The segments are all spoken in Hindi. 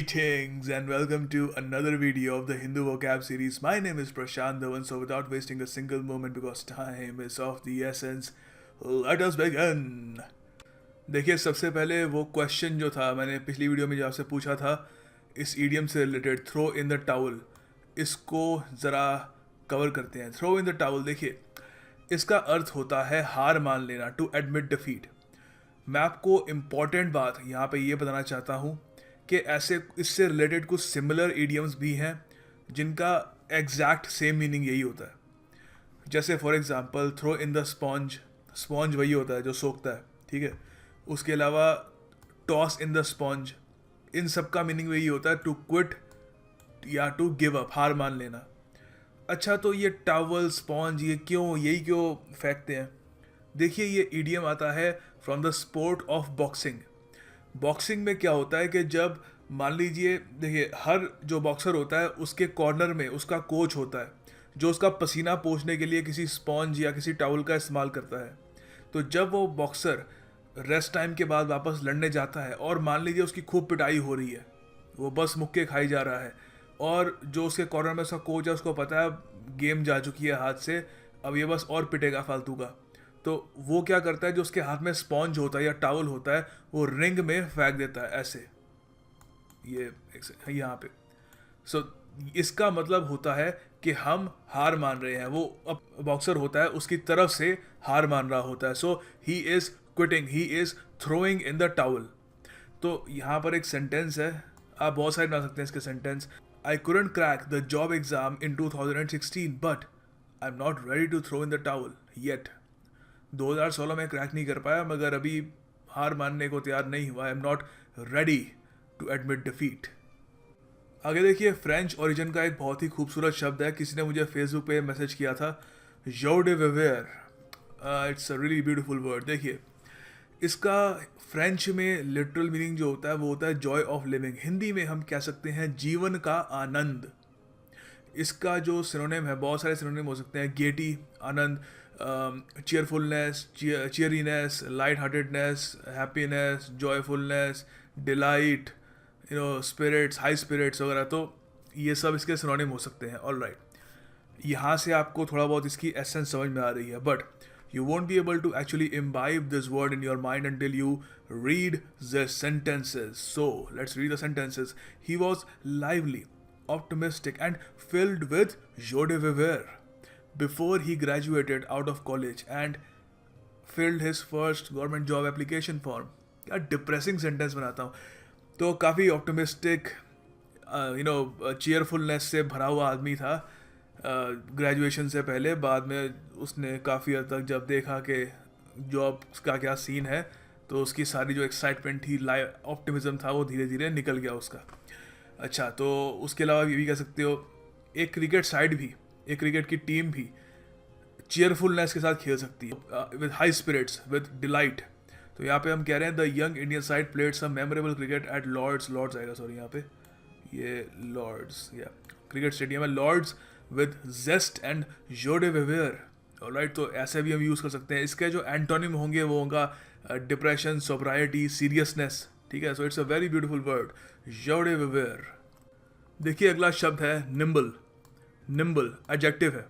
Greetings and welcome to another video of the Hindu vocab series. My name is Prashant Dhawan, so without wasting a single moment because time is of the essence, let us begin. देखिए सबसे पहले वो क्वेश्चन जो था मैंने पिछली वीडियो में जो आपसे पूछा था इस ईडियम से related throw in the towel, इसको ज़रा कवर करते हैं. थ्रो इन द टावल देखिए इसका अर्थ होता है हार मान लेना, टू एडमिट डिफीट. मैं आपको इम्पॉर्टेंट बात यहाँ पे ये बताना चाहता हूँ कि ऐसे इससे रिलेटेड कुछ सिमिलर ईडियम्स भी हैं जिनका एग्जैक्ट सेम मीनिंग यही होता है. जैसे for example throw in the sponge, sponge वही होता है जो सोखता है, ठीक है. उसके अलावा टॉस इन द स्पॉन्ज, इन सब का मीनिंग वही होता है, टू क्विट या टू गिव अप, हार मान लेना. अच्छा तो ये टावल स्पॉन्ज ये क्यों, यही क्यों फेंकते हैं? देखिए ये ईडियम आता है from the sport of boxing. Boxing में क्या होता है कि जब मान लीजिए देखिए हर जो बॉक्सर होता है उसके कॉर्नर में उसका कोच होता है जो उसका पसीना पोंछने के लिए किसी स्पॉन्ज या किसी टावल का इस्तेमाल करता है. तो जब वो बॉक्सर रेस्ट टाइम के बाद वापस लड़ने जाता है और मान लीजिए उसकी खूब पिटाई हो रही है, वो बस मुक्के खाई जा रहा है और जो उसके कॉर्नर में उसका कोच है उसको पता है गेम जा चुकी है हाथ से, अब ये बस और पिटेगा फालतू का. तो वो क्या करता है, जो उसके हाथ में स्पॉन्ज होता है या टावल होता है वो रिंग में फेंक देता है ऐसे, ये यहाँ पे. सो इसका मतलब होता है कि हम हार मान रहे हैं. वो अब बॉक्सर होता है उसकी तरफ से हार मान रहा होता है. So he is quitting, he is throwing in the towel. तो यहाँ पर एक सेंटेंस है, आप बहुत सारे बना सकते हैं इसके sentence. I couldn't crack the job exam in 2016 but I am not ready to throw in the towel yet. 2016 में क्रैक नहीं कर पाया मगर अभी हार मानने को तैयार नहीं हुआ. I am not ready to admit defeat. आगे देखिए फ्रेंच ओरिजिन का एक बहुत ही खूबसूरत शब्द है, किसी ने मुझे फेसबुक पे मैसेज किया था, joie de vivre. It's a really beautiful word. देखिए इसका फ्रेंच में लिटरल मीनिंग जो होता है वो होता है जॉय ऑफ लिविंग. हिंदी में हम कह सकते हैं जीवन का आनंद. इसका जो सिनोनिम है, बहुत सारे सिनोनिम हो सकते हैं, गेटी आनंद, cheerfulness, cheeriness, light heartedness, happiness, joyfulness, delight, spirits, high spirits वगैरह. तो ये सब इसके सिनोनिम हो सकते हैं. ऑल राइट, यहाँ से आपको थोड़ा बहुत इसकी एसेंस समझ में आ रही है, but you won't be able to actually imbibe this word in your mind until you read the sentences. So let's read the sentences. He was lively, optimistic and filled with joie de vivre before he graduated out of college and filled his first government job application form. क्या डिप्रेसिंग सेंटेंस बनाता हूँ. तो काफ़ी ऑप्टिमिस्टिक चीयरफुलनेस से भरा हुआ आदमी था ग्रेजुएशन से पहले. बाद में उसने काफ़ी हद तक जब देखा कि जॉब का क्या सीन है तो उसकी सारी जो एक्साइटमेंट थी, ऑप्टिमिज्म था, वो धीरे धीरे निकल गया उसका. अच्छा तो उसके अलावा ये भी कह सकते हो एक क्रिकेट साइड भी, एक क्रिकेट की टीम भी चीयरफुलनेस के साथ खेल सकती है, with high spirits, with delight. तो यहाँ पे हम कह रहे हैं the young Indian side played some memorable cricket at Lord's आएगा, सॉरी यहाँ पे ये लॉर्ड्स या क्रिकेट स्टेडियम है, Lord's with zest and joie de vivre. Alright, तो ऐसे भी हम यूज़ कर सकते हैं. इसके जो एंटोनिम होंगे वो होगा डिप्रेशन, सोब्राइटी, सीरियसनेस. ठीक है, so it's a very beautiful word, जोर डे वेवेयर. देखिए अगला शब्द है निम्बल. निम्बल एडजेक्टिव है.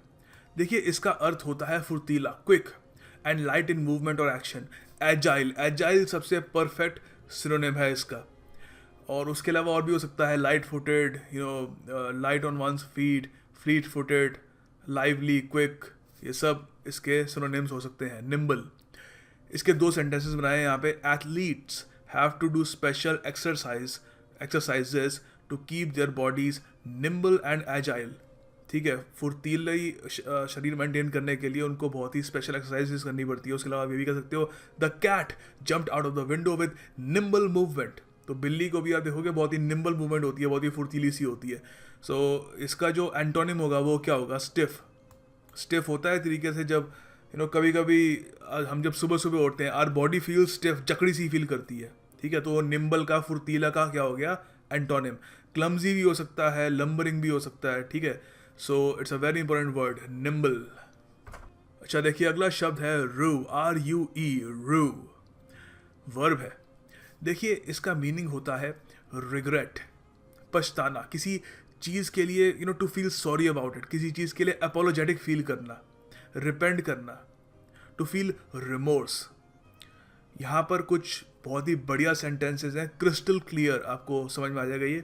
देखिए इसका अर्थ होता है फुर्तीला, quick and light in movement और एक्शन. एजाइल, एजाइल सबसे परफेक्ट सिनोनिम है इसका. और उसके अलावा और भी हो सकता है light footed, light on one's feet, fleet footed, lively, quick, ये सब इसके सिनोनिम्स हो सकते हैं. निम्बल. इसके दो सेंटेंसेस बनाए यहाँ पे. Athletes have to do special exercises to keep their bodies nimble and agile. ठीक है, फुर्तीली शरीर मेंटेन करने के लिए उनको बहुत ही स्पेशल एक्सरसाइजेस करनी पड़ती है. उसके अलावा ये भी कह सकते हो the cat jumped out of the window with nimble movement. तो बिल्ली को भी आप देखोगे बहुत ही निम्बल मूवमेंट होती है, बहुत ही फुर्तीली सी होती है. सो इसका जो एंटोनिम होगा वो क्या होगा, स्टिफ. स्टिफ होता है तरीके से जब कभी कभी हम जब सुबह सुबह उठते हैं आर बॉडी फील स्टिफ, जकड़ी सी फील करती है. ठीक है, तो वो निम्बल का, फुर्तीला का क्या हो गया एंटोनिम. क्लमजी भी हो सकता है, लंबरिंग भी हो सकता है. ठीक है, so it's a very important word, nimble. अच्छा देखिए अगला शब्द है रू, RUE, रू. वर्ब है. देखिए इसका मीनिंग होता है रिग्रेट, पछताना, किसी चीज़ के लिए to feel sorry about it, किसी चीज़ के लिए अपोलोजेटिक फील करना, रिपेंट करना, टू फील रिमोर्स। यहाँ पर कुछ बहुत ही बढ़िया सेंटेंसेस हैं, क्रिस्टल क्लियर, आपको समझ में आ जाएगा ये।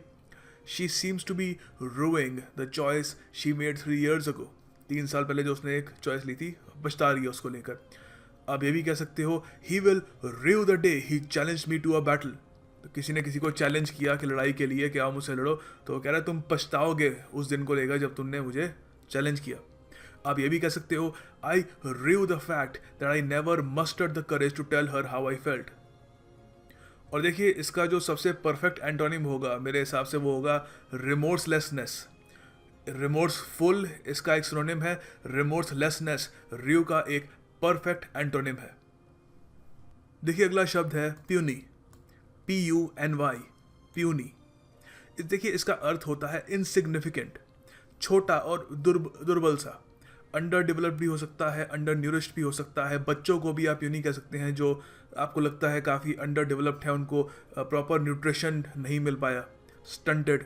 She seems to be ruing the choice she made 3 years ago। 3 साल पहले जो उसने एक चॉइस ली थी, पछता रही है उसको लेकर। अब ये भी कह सकते हो, he will rue the day he challenge me to a battle. तो किसी ने किसी को चैलेंज किया कि लड़ाई के लिए, कि आओ मुझसे लड़ो, तो वो कह रहा है तुम पछताओगे उस दिन को लेकर जब तुमने मुझे चैलेंज किया। आप ये भी कह सकते हो, I rue the fact that I never mustered the courage to tell her how I felt. और देखिए, इसका जो सबसे परफेक्ट एंटोनिम होगा मेरे हिसाब से वो होगा रिमोर्सलेसनेस। रिमोर्सफुल इसका एक सिनोनिम है, रिमोर्सलेसनेस रिव का एक परफेक्ट एंटोनिम है। देखिए अगला शब्द है प्यूनी, PUNY, प्यूनी। देखिए इसका अर्थ होता है इनसिग्निफिकेंट, छोटा और दुर्बल सा। अंडर डेवलप्ड भी हो सकता है, अंडर न्यूरिश्ड भी हो सकता है। बच्चों को भी आप यूनी कह सकते हैं जो आपको लगता है काफ़ी अंडर डेवलप्ड है, उनको प्रॉपर न्यूट्रिशन नहीं मिल पाया, स्टंटेड।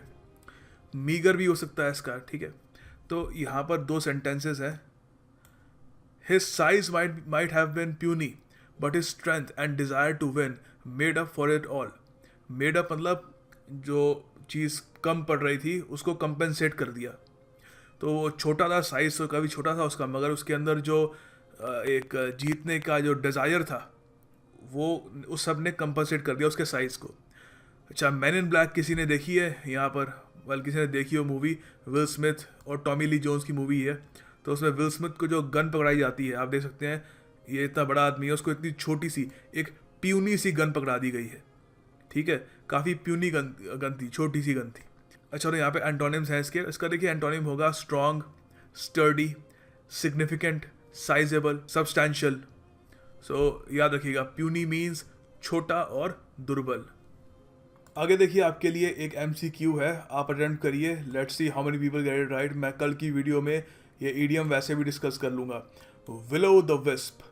मीगर भी हो सकता है इसका, ठीक है। तो यहाँ पर 2 सेंटेंसेस हैं। His size might have been puny but his strength and desire to win made up for it all. Made up मतलब जो चीज़ कम पड़ रही थी उसको कंपेंसेट कर दिया। तो वो छोटा था, साइज तो काफ़ी छोटा था उसका, मगर उसके अंदर जो एक जीतने का जो डिज़ायर था वो उस सब ने कंपनसेट कर दिया उसके साइज़ को। अच्छा, मैन इन ब्लैक किसी ने देखी है यहाँ पर? वेल, किसी ने देखी हो मूवी, विल स्मिथ और टॉमी ली जोन्स की मूवी है। तो उसमें विल स्मिथ को जो गन पकड़ाई जाती है, आप देख सकते हैं ये इतना बड़ा आदमी है, उसको इतनी छोटी सी एक प्यूनी सी गन पकड़ा दी गई है, ठीक है। काफ़ी प्यूनी गन थी, छोटी सी गन थी। अच्छा, और यहाँ पे एंटोनिम्स हैं इसका देखिए एंटोनिम होगा strong, sturdy, significant, sizeable, substantial. So याद रखिएगा, प्यूनी मीन्स छोटा और दुर्बल। आगे देखिए आपके लिए एक MCQ है, आप अटेम्प्ट करिए, let's see how many people get it right. मैं कल की वीडियो में ये ईडियम वैसे भी डिस्कस कर लूँगा। विलो द विस्प,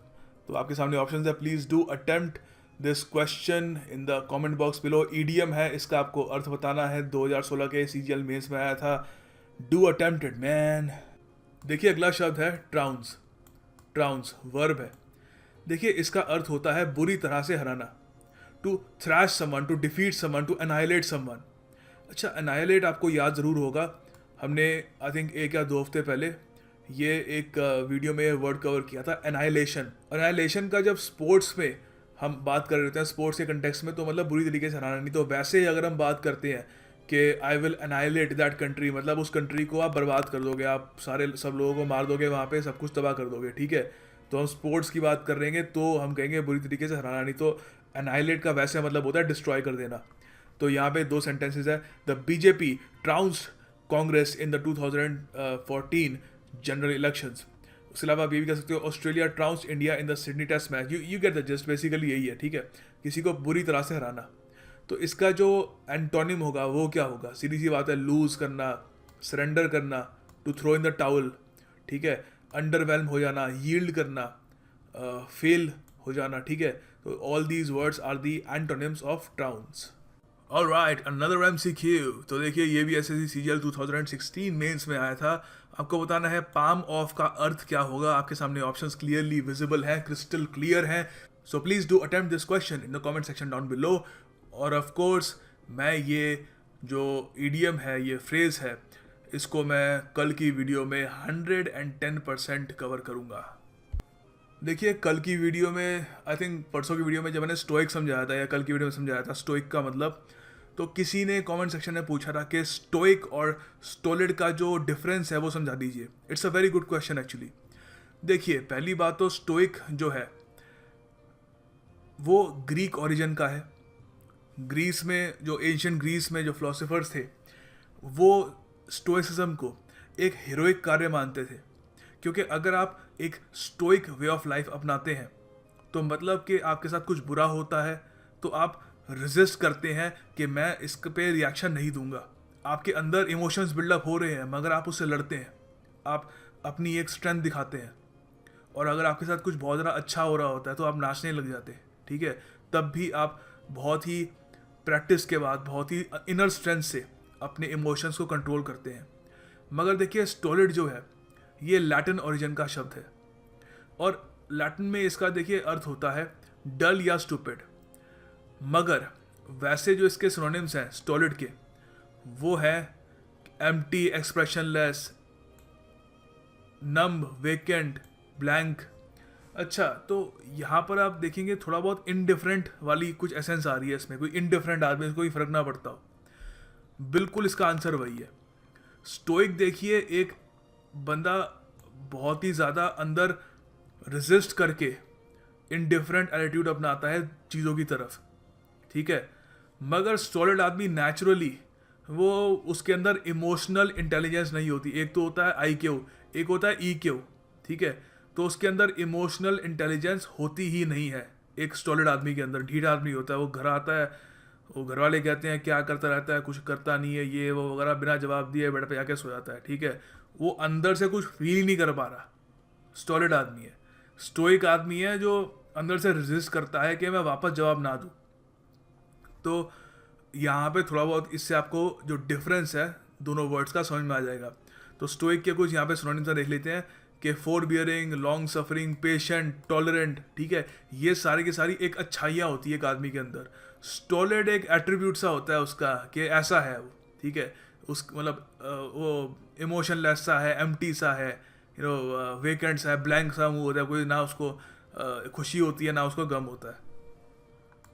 तो आपके सामने ऑप्शन है, please do attempt this question in the comment box below. Idiom है, इसका आपको अर्थ बताना है, 2016 के CGL मेंस में आया था। Do attempt it man. देखिए अगला शब्द है ट्राउंस। ट्राउंस वर्ब है। देखिए इसका अर्थ होता है बुरी तरह से हराना, to thrash someone, to defeat someone, to annihilate someone. अच्छा, एनाइलेट आपको याद ज़रूर होगा, हमने आई थिंक 1 या 2 हफ्ते पहले ये एक वीडियो में वर्ड कवर किया था, एनाइलेशन। एनाइलेशन का जब स्पोर्ट्स में हम बात कर रहे होते हैं, स्पोर्ट्स के कंटेक्स्ट में, तो मतलब बुरी तरीके से हराना नहीं। तो वैसे ही अगर हम बात करते हैं कि I will annihilate that country, मतलब उस कंट्री को आप बर्बाद कर दोगे, आप सब लोगों को मार दोगे, वहाँ पे सब कुछ तबाह कर दोगे, ठीक है। तो हम स्पोर्ट्स की बात कर रहेंगे तो हम कहेंगे बुरी तरीके से हराना नहीं। तो एनाइलेट का वैसे मतलब होता है डिस्ट्रॉय कर देना। तो यहाँ पे 2 सेंटेंसेस है, the BJP trounce Congress in the 2014 general elections. उसके अलावा आप ये भी कह सकते हो, Australia trounce India in the Sydney test match. You get the gist, basically यही है, ठीक है, किसी को बुरी तरह से हराना। तो इसका जो एंटोनिम होगा वो क्या होगा? सीधी सी बात है, लूज करना, सरेंडर करना, टू थ्रो इन द टाउल, ठीक है, अंडरवेल्म हो जाना, यील्ड करना, फेल हो जाना, ठीक है। तो all these words are the antonyms of trounce. Alright, another MCQ। तो देखिए ये भी SSC CGL 2016 मेंस में आया था। आपको बताना है पाम ऑफ का अर्थ क्या होगा। आपके सामने ऑप्शंस क्लियरली विजिबल हैं, क्रिस्टल क्लियर हैं। So please do attempt this question in the comment section down below. और ऑफ कोर्स मैं ये जो ईडियम है, ये फ्रेज है, इसको मैं कल की वीडियो में 110% कवर करूँगा। देखिए कल की वीडियो में, आई थिंक परसों की वीडियो में जब मैंने स्टोइक समझाया था, या कल की वीडियो में समझाया था स्टोइक का मतलब, तो किसी ने कमेंट सेक्शन में पूछा था कि स्टोइक और स्टोलिड का जो डिफरेंस है वो समझा दीजिए। It's a very good question actually. देखिए पहली बात तो स्टोइक जो है वो ग्रीक ओरिजिन का है। ग्रीस में जो एंशिएंट ग्रीस में जो फिलोसोफर्स थे वो स्टोइसिज्म को एक हीरोइक कार्य मानते थे, क्योंकि अगर आप एक स्टोइक वे ऑफ लाइफ अपनाते हैं तो मतलब कि आपके साथ कुछ बुरा होता है तो आप रेजिस्ट करते हैं कि मैं इस पे रिएक्शन नहीं दूंगा। आपके अंदर इमोशंस बिल्डअप हो रहे हैं मगर आप उससे लड़ते हैं, आप अपनी एक स्ट्रेंथ दिखाते हैं। और अगर आपके साथ कुछ बहुत ज़्यादा अच्छा हो रहा होता है तो आप नाचने लग जाते हैं, ठीक है। तब भी आप बहुत ही प्रैक्टिस के बाद, बहुत ही इनर स्ट्रेंथ से अपने इमोशंस को कंट्रोल करते हैं। मगर देखिए स्टोलिड जो है ये लैटिन ओरिजिन का शब्द है और लैटिन में इसका देखिए अर्थ होता है डल या स्टूपिड। मगर वैसे जो इसके सिनोनिम्स हैं स्टोलिड के वो है empty, expressionless, numb, vacant, blank. अच्छा, तो यहाँ पर आप देखेंगे थोड़ा बहुत इनडिफरेंट वाली कुछ एसेंस आ रही है इसमें। कोई इनडिफरेंट आदमी कोई फर्क ना पड़ता हो, बिल्कुल इसका आंसर वही है। स्टोइक देखिए एक बंदा बहुत ही ज़्यादा अंदर रेजिस्ट करके इनडिफरेंट एटीट्यूड अपनाता है चीज़ों की तरफ, ठीक है। मगर स्टोलिड आदमी नेचुरली वो उसके अंदर इमोशनल इंटेलिजेंस नहीं होती। एक तो होता है IQ, एक होता है EQ, ठीक है। तो उसके अंदर इमोशनल इंटेलिजेंस होती ही नहीं है एक स्टोलिड आदमी के अंदर। ढीठ आदमी होता है, वो घर आता है, वो घर वाले कहते हैं क्या करता रहता है, कुछ करता नहीं है, ये वो वगैरह, बिना जवाब दिए बेड पे आके सो जाता है, ठीक है। वो अंदर से कुछ फील नहीं कर पा रहा, स्टोलिड आदमी है। स्टोइक आदमी है जो अंदर से रेजिस्ट करता है कि मैं वापस जवाब ना दूँ। तो यहाँ पे थोड़ा बहुत इससे आपको जो डिफरेंस है दोनों वर्ड्स का समझ में आ जाएगा। तो स्टोइक के कुछ यहाँ पे सिनोनिम्स देख लेते हैं कि फोरबियरिंग, लॉन्ग सफरिंग, पेशेंट, टॉलरेंट, ठीक है। ये सारी की सारी एक अच्छाइयाँ होती है एक आदमी के अंदर। स्टोलिड एक एट्रीब्यूट सा होता है उसका कि ऐसा है वो, ठीक है। उस मतलब वो इमोशनलेस सा है, एम्प्टी सा है, वेकेंट सा है, ब्लैंक सा मुंह होता है, कोई ना उसको खुशी होती है ना उसको गम होता है।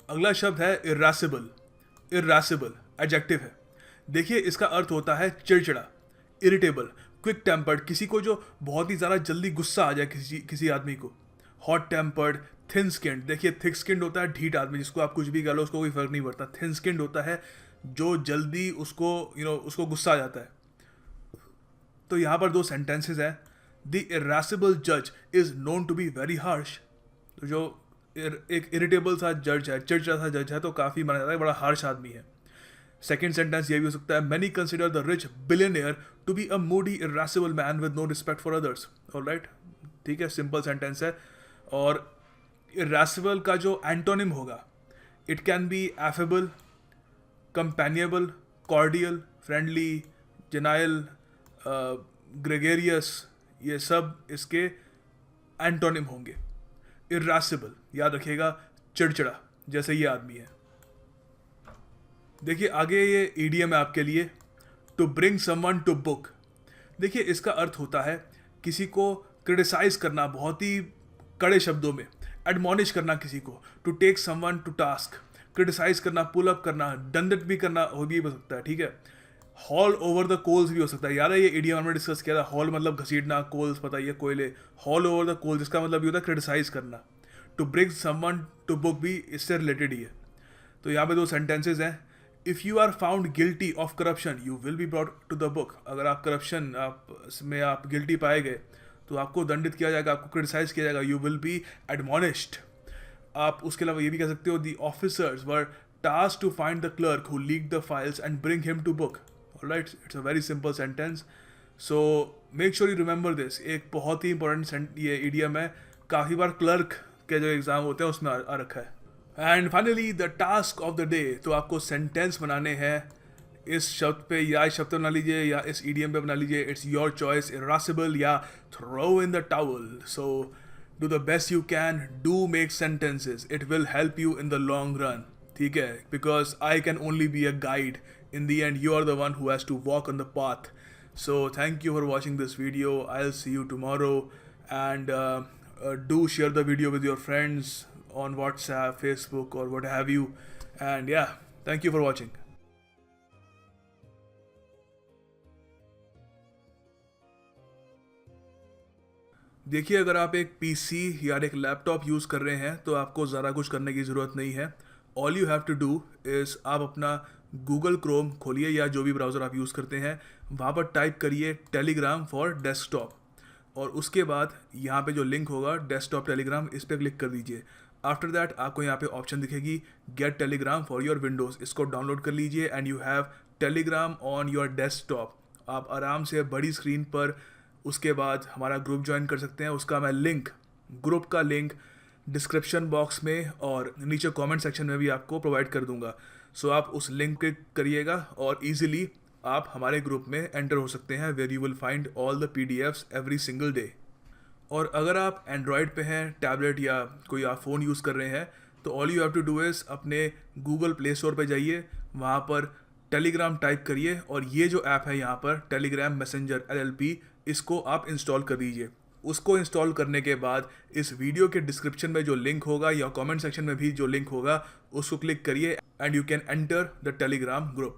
अगला शब्द है इर्रासिबल। इर्रासिबल एडजेक्टिव है। देखिए इसका अर्थ होता है चिड़चिड़ा, इरिटेबल, क्विक टेम्पर्ड, किसी को जो बहुत ही ज़्यादा जल्दी गुस्सा आ जाए किसी आदमी को। Hot tempered, thin skinned. देखिए थिक स्किन्ड होता है ढीठ आदमी, जिसको आप कुछ भी कह लो उसको कोई फर्क नहीं पड़ता। थिन स्किन्ड होता है जो जल्दी उसको उसको गुस्सा आ जाता है। तो यहाँ पर दो सेंटेंसेस हैं। द इर्रासिबल जज is known to be very harsh. तो जो एक इरिटेबल सा जज है, चिड़चिड़ा सा जज है, तो काफ़ी माना जाता है बड़ा हार्श आदमी है। सेकेंड सेंटेंस ये भी हो सकता है, many consider the rich billionaire to be a moody irascible man with no respect for others. Alright, ठीक है, सिंपल सेंटेंस है। और इर्रासिबल का जो एंटोनिम होगा, it can be affable, companionable, cordial, friendly, genial, gregarious, ये सब इसके एंटोनिम होंगे। इर्रासिबल याद रखिएगा, चिड़चिड़ा जैसे ये आदमी है। देखिए आगे ये ईडीएम है आपके लिए, to bring someone to book. देखिए इसका अर्थ होता है किसी को क्रिटिसाइज करना बहुत ही कड़े शब्दों में, एडमोनिश करना किसी को, to take someone to task, criticise करना, पुल अप करना, दंडित भी करना हो भी सकता है, ठीक है। हॉल ओवर द कोल्स भी हो सकता है। याद है ये ईडीएम हमने डिस्कस किया था। हॉल मतलब घसीटना, कोल्स पता ही है कोयले। हॉल ओवर द कोल्स जिसका मतलब ये होता है क्रिटिसाइज करना। To bring someone to book भी इससे रिलेटेड ही है। तो यहाँ पे दो सेंटेंसेज हैं। If you are found guilty of corruption you will be brought to the book. अगर आप करप्शन में आप गिल्टी पाए गए तो आपको दंडित किया जाएगा, आपको क्रिटिसाइज किया जाएगा। You will be admonished. आप उसके अलावा ये भी कह सकते हो, the officers were tasked to find the clerk who leaked the files and bring him to book. Alright, it's a very simple sentence, so make sure you remember this. एक बहुत ही इंपॉर्टेंट ये ईडीएम है, काफ़ी बार क्लर्क के जो एग्ज़ाम होते हैं उसमें आ रखा है। And finally the task of the day. तो आपको सेंटेंस बनाने हैं इस शब्द पे, या इस शब्द पे बना लीजिए या इस ईडीएम पे बना लीजिए, इट्स योर चॉइस। इर्रासिबल या throw in the towel. So do the best you can, do make sentences, it will help you in the long run, ठीक है। Because I can only be a guide, in the end you are the one who has to walk on the path. So thank you for watching this video. I'll see you tomorrow, and do share the video with your friends on WhatsApp, Facebook or what have you. And yeah, thank you for watching. देखिए अगर आप एक पीसी या एक लैपटॉप यूज़ कर रहे हैं तो आपको ज़्यादा कुछ करने की ज़रूरत नहीं है। All you have to do is आप अपना गूगल क्रोम खोलिए या जो भी ब्राउज़र आप यूज़ करते हैं, वहाँ पर टाइप करिए टेलीग्राम फॉर डेस्कटॉप, और उसके बाद यहाँ पे जो लिंक होगा डेस्कटॉप टेलीग्राम, इस पर क्लिक कर दीजिए। आफ्टर दैट आपको यहाँ पे ऑप्शन दिखेगी get Telegram for your Windows. इसको डाउनलोड कर लीजिए and you have Telegram on your desktop. आप आराम से बड़ी स्क्रीन पर उसके बाद हमारा ग्रुप ज्वाइन कर सकते हैं। उसका मैं लिंक, ग्रुप का लिंक डिस्क्रिप्शन बॉक्स में और नीचे कमेंट सेक्शन में भी आपको प्रोवाइड कर दूंगा। सो आप उस लिंक क्लिक करिएगा और इजीली आप हमारे ग्रुप में एंटर हो सकते हैं, where you will find all the PDFs every single day. और अगर आप एंड्रॉयड पे हैं, टैबलेट या कोई आप फ़ोन यूज़ कर रहे हैं, तो all you have to do is अपने गूगल प्ले स्टोर पे जाइए, वहाँ पर टेलीग्राम टाइप करिए और ये जो ऐप है यहाँ पर टेलीग्राम मैसेंजर LLP, इसको आप इंस्टॉल कर दीजिए। उसको इंस्टॉल करने के बाद इस वीडियो के डिस्क्रिप्शन में जो लिंक होगा या कमेंट सेक्शन में भी जो लिंक होगा उसको क्लिक करिए and you can enter the Telegram group.